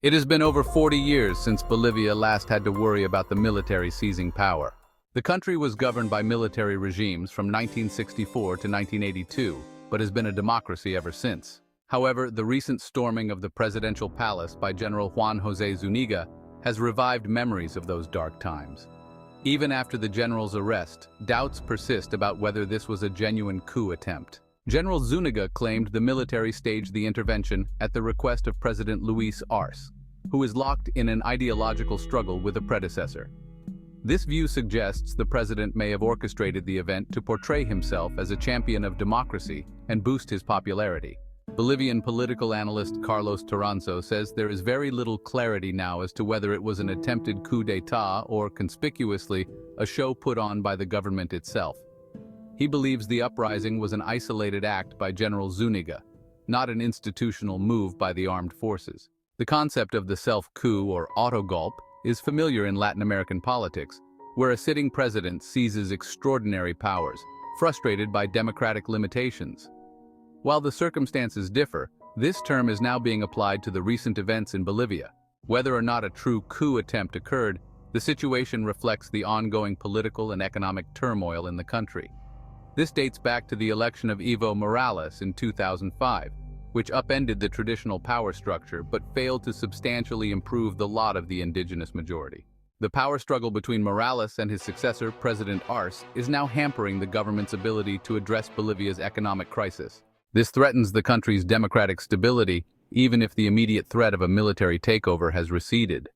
It has been over 40 years since Bolivia last had to worry about the military seizing power. The country was governed by military regimes from 1964 to 1982, but has been a democracy ever since. However, the recent storming of the presidential palace by General Juan José Zúñiga has revived memories of those dark times. Even after the general's arrest, doubts persist about whether this was a genuine coup attempt. General Zúñiga claimed the military staged the intervention at the request of President Luis Arce, who is locked in an ideological struggle with a predecessor. This view suggests the president may have orchestrated the event to portray himself as a champion of democracy and boost his popularity. Bolivian political analyst Carlos Toranzo says there is very little clarity now as to whether it was an attempted coup d'état or, conspicuously, a show put on by the government itself. He believes the uprising was an isolated act by General Zúñiga, not an institutional move by the armed forces. The concept of the self-coup or autogolpe is familiar in Latin American politics, where a sitting president seizes extraordinary powers, frustrated by democratic limitations. While the circumstances differ, this term is now being applied to the recent events in Bolivia. Whether or not a true coup attempt occurred, the situation reflects the ongoing political and economic turmoil in the country. This dates back to the election of Evo Morales in 2005, which upended the traditional power structure but failed to substantially improve the lot of the indigenous majority. The power struggle between Morales and his successor, President Arce, is now hampering the government's ability to address Bolivia's economic crisis. This threatens the country's democratic stability, even if the immediate threat of a military takeover has receded.